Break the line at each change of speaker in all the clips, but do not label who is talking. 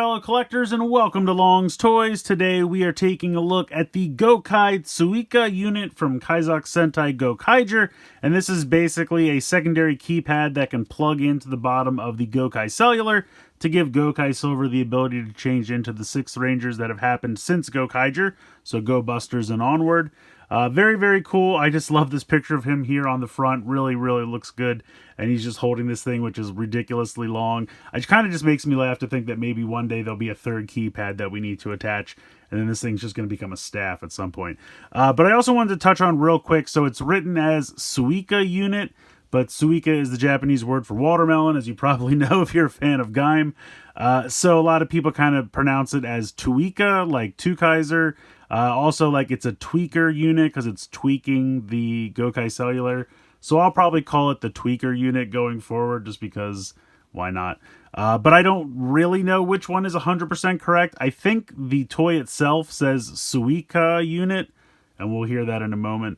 fellow collectors, and welcome to Long's Toys. Today we are taking a look at the Gokai Tsuika unit from Kaizoku Sentai Gokaiger, and this is basically a secondary keypad that can plug into the bottom of the Gokai cellular to give Gokai Silver the ability to change into the 6 Rangers that have happened since Gokaiger, so Go Busters and onward. Very, very cool. I just love this picture of him here on the front. Really, really looks good. And he's just holding this thing, which is ridiculously long. It kind of just makes me laugh to think that maybe one day there'll be a third keypad that we need to attach. And then this thing's just going to become a staff at some point. But I also wanted to touch on real quick. So it's written as Suika unit. But Suika is the Japanese word for watermelon, as you probably know if you're a fan of Gaim. So a lot of people kind of pronounce it as Tuika, like Tukaiser. Also, like it's a tweaker unit because it's tweaking the Gokai Cellular. So I'll probably call it the tweaker unit going forward just because why not? But I don't really know which one is 100% correct. I think the toy itself says Suika unit, and we'll hear that in a moment.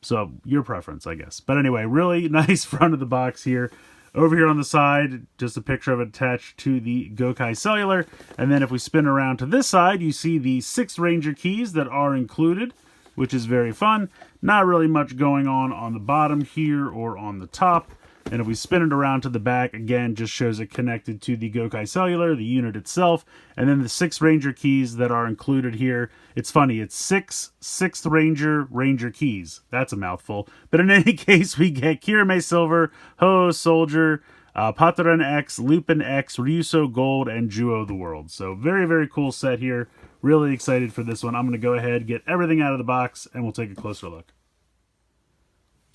So your preference, I guess. But anyway, really nice front of the box here. Over here on the side, just a picture of it attached to the Gokai Cellular. And then if we spin around to this side, you see the 6 Ranger keys that are included, which is very fun. Not really much going on the bottom here or on the top. And if we spin it around to the back, again, just shows it connected to the Gokai Cellular, the unit itself, and then the 6 Ranger keys that are included here. It's funny, it's 6 6th Ranger keys. That's a mouthful. But in any case, we get Kirame Silver, Ho Soldier, Pataran X, Lupin X, Ryuso Gold, and Juo the World. So very, very cool set here. Really excited for this one. I'm going to go ahead, get everything out of the box, and we'll take a closer look.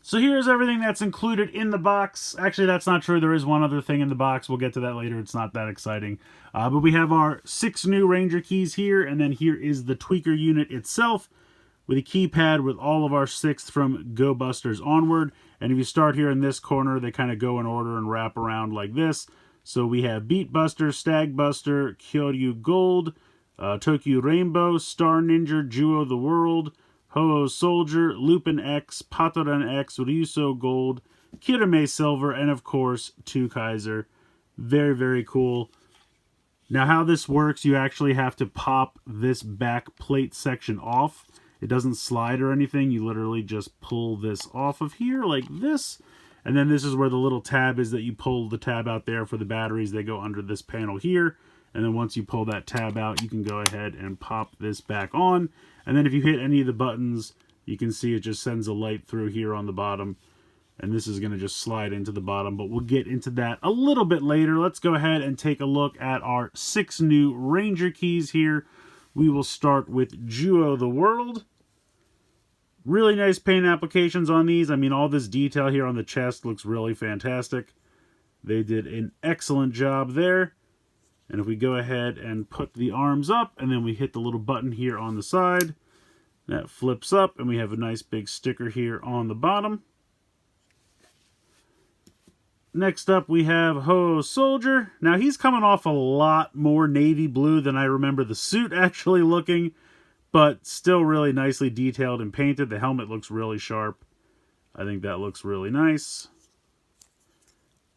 So here's everything that's included in the box. Actually, that's not true. There is one other thing in the box. We'll get to that later. It's not that exciting. But we have our 6 new Ranger keys here, and then here is the tweaker unit itself with a keypad with all of our 6th from Go Busters onward. And if you start here in this corner, they kind of go in order and wrap around like this. So we have Beat Buster, Stag Buster, Kyoryu Gold, Tokyo Rainbow, Star Ninja, Juo the World, Ho Soldier, Lupin X, Pataran X, Ryuso Gold, Kirame Silver, and of course, Tukaiser. Very, very cool. Now how this works, you actually have to pop this back plate section off. It doesn't slide or anything. You literally just pull this off of here like this. And then this is where the little tab is that you pull the tab out there for the batteries. They go under this panel here. And then once you pull that tab out, you can go ahead and pop this back on. And then if you hit any of the buttons, you can see it just sends a light through here on the bottom. And this is going to just slide into the bottom, but we'll get into that a little bit later. Let's go ahead and take a look at our 6 new Ranger keys here. We will start with Juo the World. Really nice paint applications on these. I mean, all this detail here on the chest looks really fantastic. They did an excellent job there. And if we go ahead and put the arms up, and then we hit the little button here on the side, that flips up, and we have a nice big sticker here on the bottom. Next up, we have Ho Soldier. Now, he's coming off a lot more navy blue than I remember the suit actually looking, but still really nicely detailed and painted. The helmet looks really sharp. I think that looks really nice.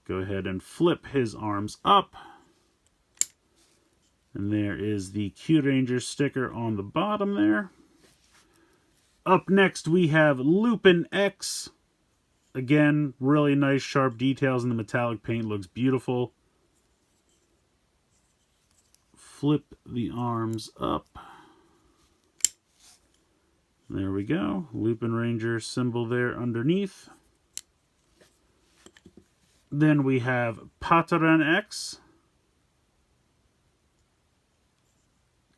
Go ahead and flip his arms up. And there is the Q Ranger sticker on the bottom there. Up next, we have Lupin X. Again, really nice sharp details in the metallic paint. Looks beautiful. Flip the arms up. There we go. Lupin Ranger symbol there underneath. Then we have Pataran X.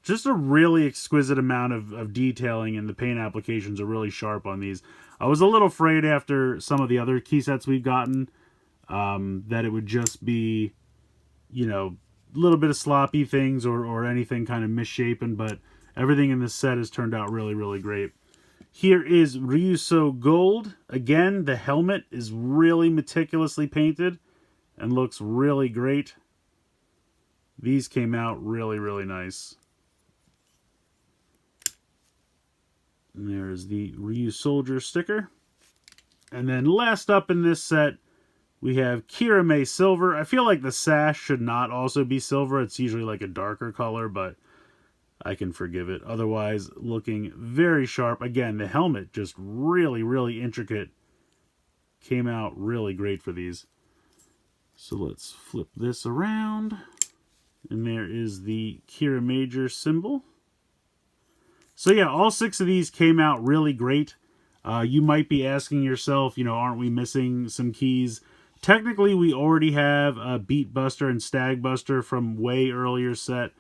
Just a really exquisite amount of detailing, and the paint applications are really sharp on these. I was a little afraid after some of the other key sets we've gotten that it would just be, you know, a little bit of sloppy things or anything kind of misshapen, but everything in this set has turned out really, really great. Here is Ryuso Gold. Again, the helmet is really meticulously painted and looks really great. These came out really, really nice. And there's the Ryu Soldier sticker. And then last up in this set, We have Kirame Silver. I feel like the sash should not also be silver. It's usually like a darker color, but I can forgive it. Otherwise, looking very sharp. Again, the helmet just really, really intricate. Came out really great for these. So let's flip this around. And there is the Kira Major symbol. So yeah, all 6 of these came out really great. You might be asking yourself, aren't we missing some keys? Technically, we already have Beat Buster and Stag Buster from way earlier set.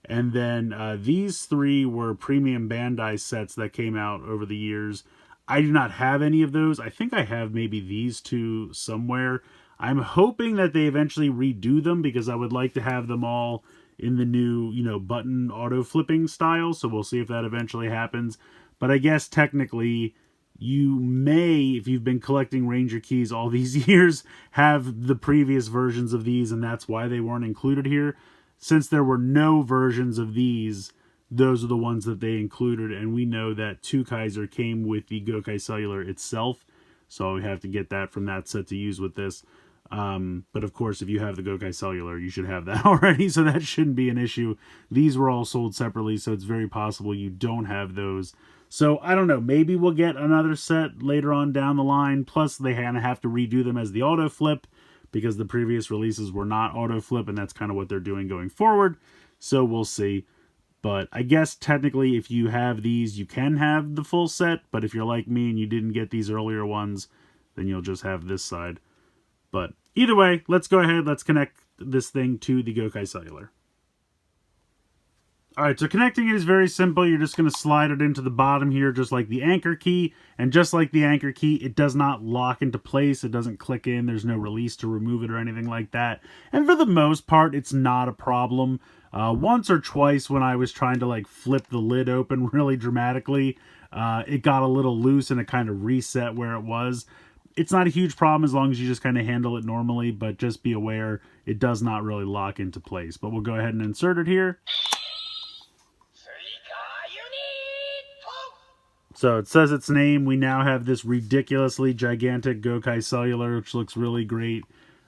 And then these 3 were premium Bandai sets that came out over the years. I do not have any of those. I think I have maybe these 2 somewhere. I'm hoping that they eventually redo them because I would like to have them all in the new, button auto flipping style. So we'll see if that eventually happens. But I guess technically you may, if you've been collecting Ranger keys all these years, have the previous versions of these, and that's why they weren't included here. Since there were no versions of these, those are the ones that they included, and we know that 2 Kaiser came with the Gokai Cellular itself, so we have to get that from that set to use with this. But of course, if you have the Gokai Cellular, you should have that already, so that shouldn't be an issue. These were all sold separately, so it's very possible you don't have those. So, I don't know, maybe we'll get another set later on down the line, plus they have to redo them as the auto flip, because the previous releases were not auto flip, and that's kind of what they're doing going forward, so we'll see. But I guess technically if you have these, you can have the full set, but if you're like me and you didn't get these earlier ones, then you'll just have this side. But either way, let's go ahead, let's connect this thing to the Gokai Cellular. Alright, so connecting it is very simple. You're just going to slide it into the bottom here, just like the anchor key. And just like the anchor key, it does not lock into place. It doesn't click in. There's no release to remove it or anything like that. And for the most part, it's not a problem. Once or twice when I was trying to flip the lid open really dramatically, it got a little loose and it kind of reset where it was. It's not a huge problem as long as you just kind of handle it normally, but just be aware it does not really lock into place. But we'll go ahead and insert it here. So it says its name. We now have this ridiculously gigantic Gokai Cellular, which looks really great.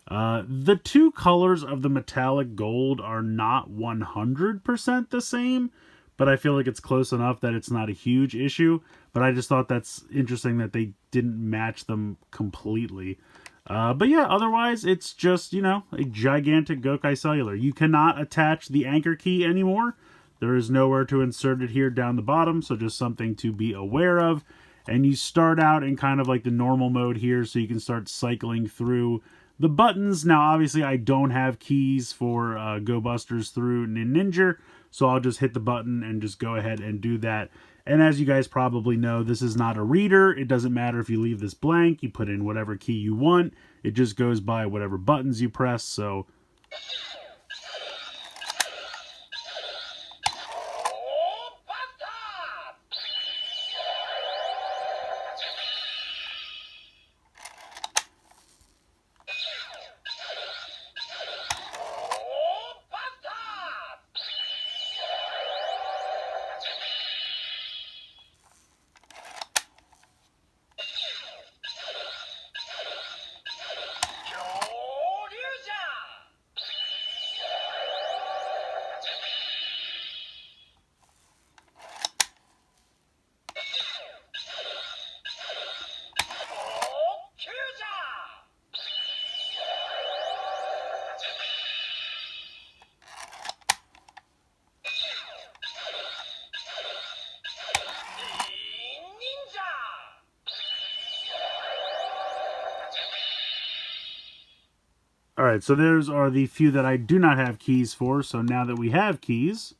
The 2 colors of the metallic gold are not 100% the same, but I feel like it's close enough that it's not a huge issue. But I just thought that's interesting that they didn't match them completely. But yeah, otherwise it's just, a gigantic Gokai Cellular. You cannot attach the anchor key anymore. There is nowhere to insert it here down the bottom, so just something to be aware of. And you start out in kind of like the normal mode here, so you can start cycling through the buttons. Now, obviously, I don't have keys for Go Busters through Ninja, so I'll just hit the button and just go ahead and do that. And as you guys probably know, this is not a reader. It doesn't matter if you leave this blank. You put in whatever key you want. It just goes by whatever buttons you press, so... Alright, so those are the few that I do not have keys for, so now that we have keys...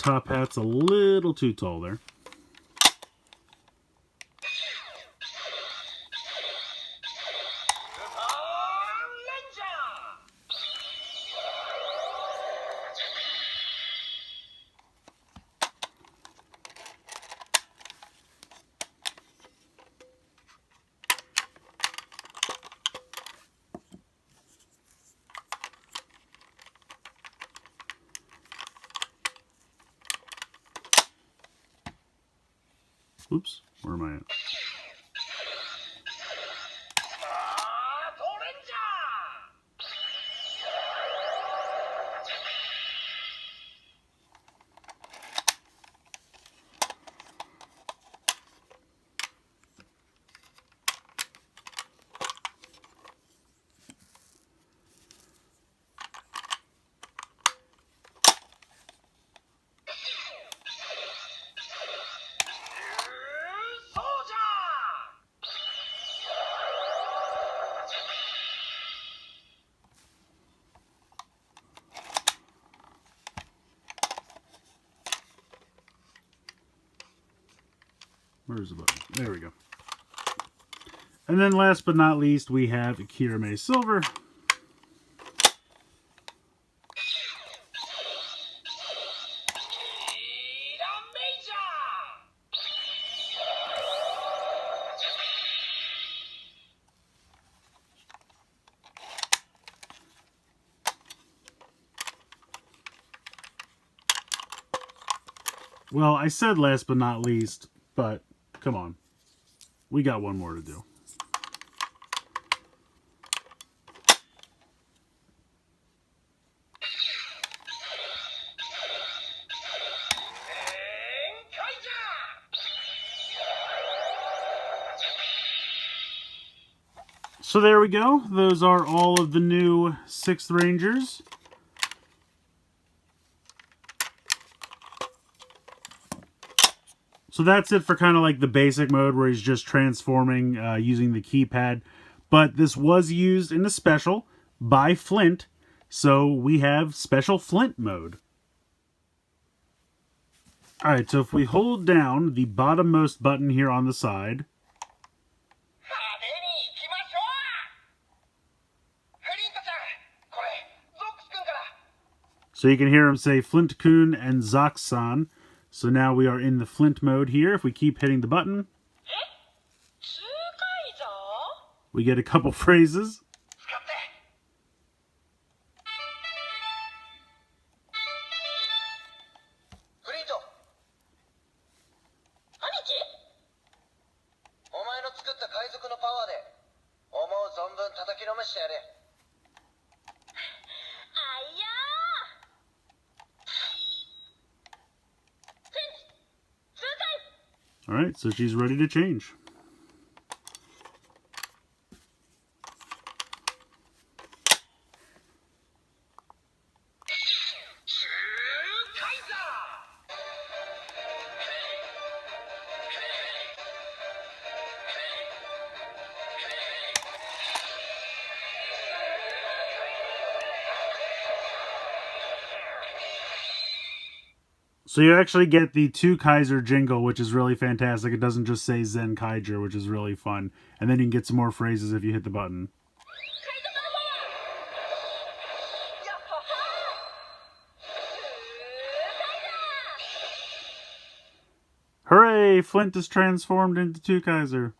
top hat's a little too tall there. Oops, where am I at? Where's the button? There we go. And then last but not least, we have Kirame Silver. Well, I said last but not least, but come on. We got one more to do. So there we go. Those are all of the new 6th Rangers. So that's it for kind of like the basic mode where he's just transforming using the keypad. But this was used in a special by Flint. So we have special Flint mode. Alright, so if we hold down the bottommost button here on the side. So you can hear him say Flint-kun and Zox-san. So now we are in the Flint mode here. If we keep hitting the button, we get a couple phrases. Alright, so she's ready to change. So you actually get the 2 Kaiser jingle, which is really fantastic. It doesn't just say Zen Kaiger, which is really fun. And then you can get some more phrases if you hit the button. Hooray! Flint is transformed into 2 Kaiser.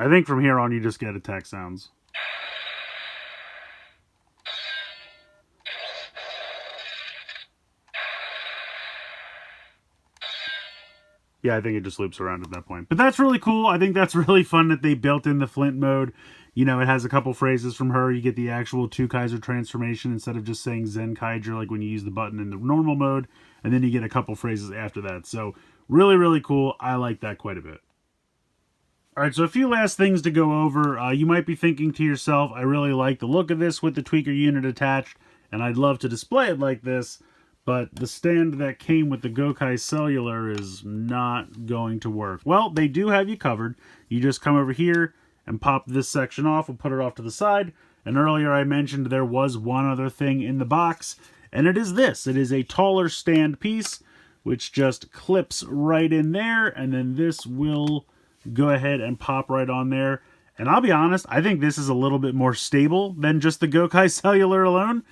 I think from here on you just get attack sounds. Yeah, I think it just loops around at that point. But that's really cool. I think that's really fun that they built in the Flint mode. You know, it has a couple phrases from her. You get the actual 2 Kaiser transformation instead of just saying Zen Kaiger like when you use the button in the normal mode. And then you get a couple phrases after that. So really, really cool. I like that quite a bit. Alright, so a few last things to go over. You might be thinking to yourself, I really like the look of this with the tweaker unit attached, and I'd love to display it like this, but the stand that came with the Gokai cellular is not going to work. Well, they do have you covered. You just come over here, and pop this section off. We'll put it off to the side. And earlier I mentioned there was one other thing in the box, and it is this. It is a taller stand piece, which just clips right in there, and then this will go ahead and pop right on there. And I'll be honest, I think this is a little bit more stable than just the Gokai Cellular alone.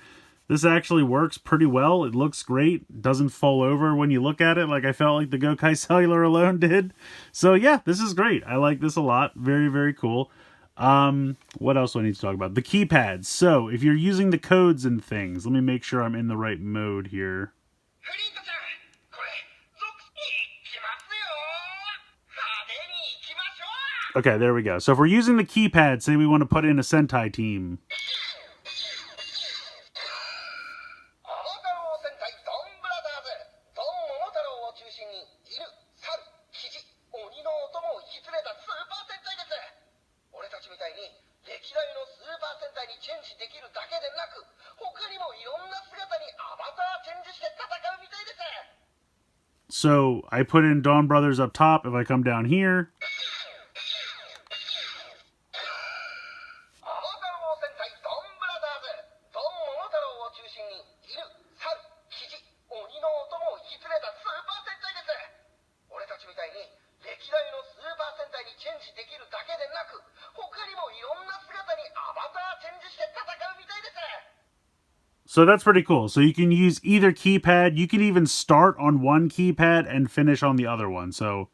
This actually works pretty well. It looks great. It doesn't fall over when you look at it like I felt like the Gokai Cellular alone did. So yeah, this is great. I like this a lot. Very, very cool. What else do I need to talk about? The keypads. So if you're using the codes and things, let me make sure I'm in the right mode here. Okay, there we go. So if we're using the keypad, say we want to put in a Sentai team. So I put in Dawn Brothers up top. If I come down here, so that's pretty cool. So you can use either keypad. You can even start on one keypad and finish on the other one. So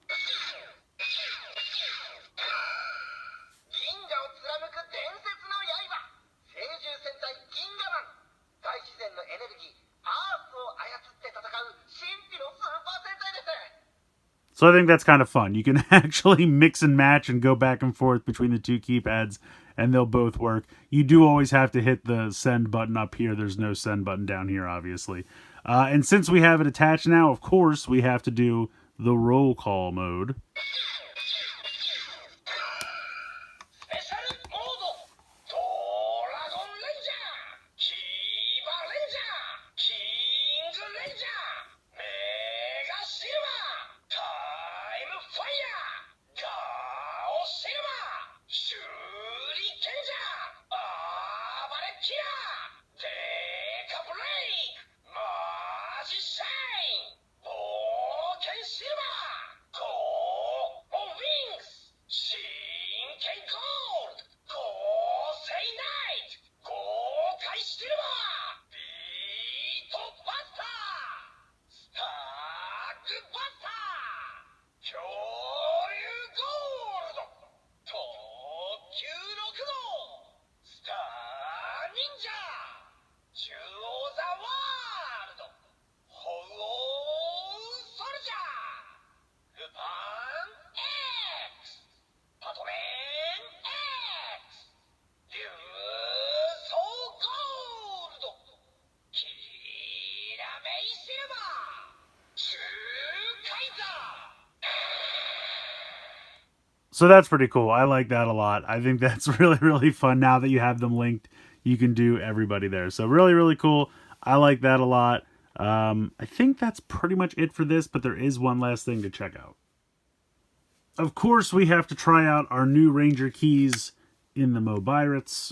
I think that's kind of fun. You can actually mix and match and go back and forth between the two keypads, and they'll both work. You do always have to hit the send button up here. There's no send button down here, obviously. And since we have it attached now, of course, we have to do the roll call mode. So that's pretty cool. I like that a lot. I think that's really, really fun. Now that you have them linked, you can do everybody there. So really, really cool. I like that a lot. I think that's pretty much it for this, but there is one last thing to check out. Of course, we have to try out our new Ranger keys in the Mobirates.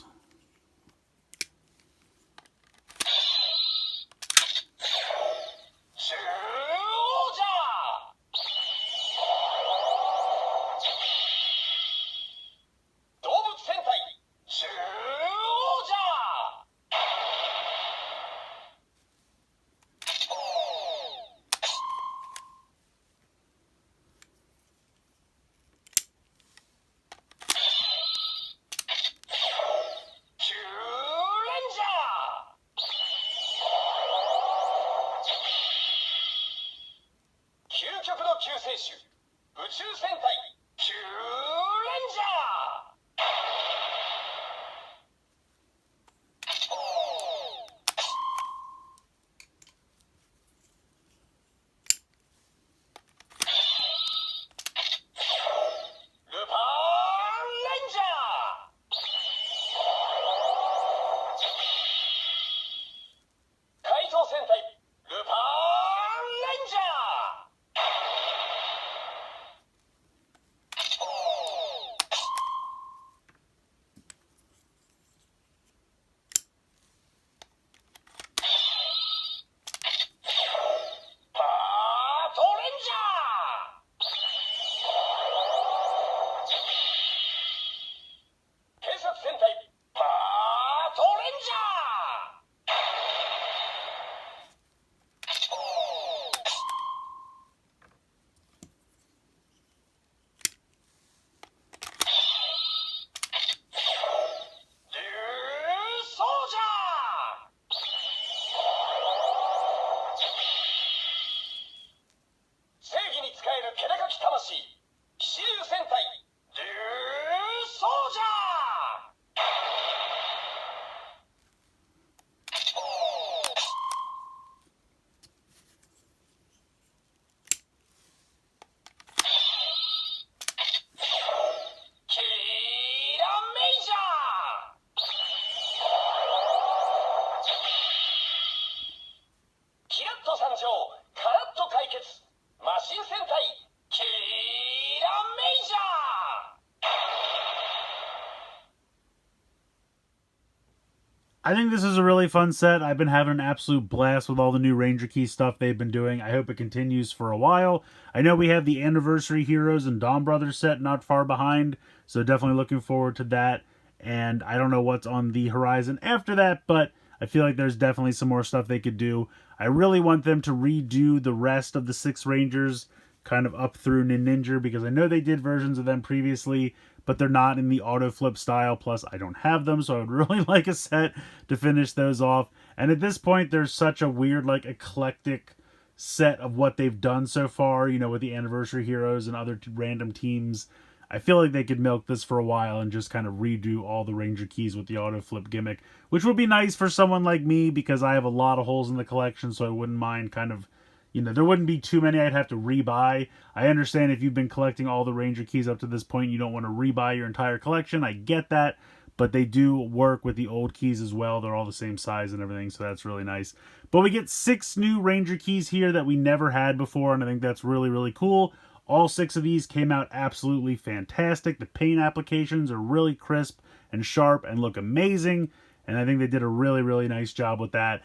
I think this is a really fun set. I've been having an absolute blast with all the new Ranger Key stuff they've been doing. I hope it continues for a while. I know we have the Anniversary Heroes and Dawn Brothers set not far behind, so definitely looking forward to that. And I don't know what's on the horizon after that, but I feel like there's definitely some more stuff they could do. I really want them to redo the rest of the 6 Rangers kind of up through Ninja, because I know they did versions of them previously, but they're not in the auto flip style. Plus, I don't have them, so I would really like a set to finish those off. And at this point, there's such a weird, like, eclectic set of what they've done so far, you know, with the Anniversary Heroes and other random teams. I feel like they could milk this for a while and just kind of redo all the Ranger Keys with the auto flip gimmick, which would be nice for someone like me, because I have a lot of holes in the collection, so I wouldn't mind kind of, you know, there wouldn't be too many I'd have to rebuy. I understand if you've been collecting all the Ranger Keys up to this point, you don't want to rebuy your entire collection. I get that, but they do work with the old keys as well. They're all the same size and everything, so that's really nice. But we get 6 new Ranger Keys here that we never had before, and I think that's really, really cool. All 6 of these came out absolutely fantastic. The paint applications are really crisp and sharp and look amazing, and I think they did a really, really nice job with that.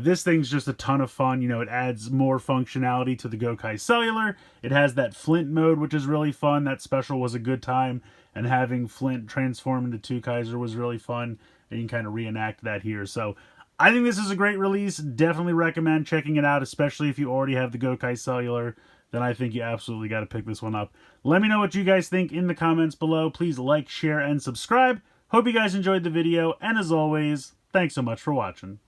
This thing's just a ton of fun. You know, it adds more functionality to the Gokai Cellular. It has that Flint mode, which is really fun. That special was a good time, and having Flint transform into 2 Kaiser was really fun, and you can kind of reenact that here. So I think this is a great release. Definitely recommend checking it out, especially if you already have the Gokai Cellular. Then I think you absolutely got to pick this one up. Let me know what you guys think in the comments below. Please like, share, and subscribe. Hope you guys enjoyed the video, and as always, thanks so much for watching.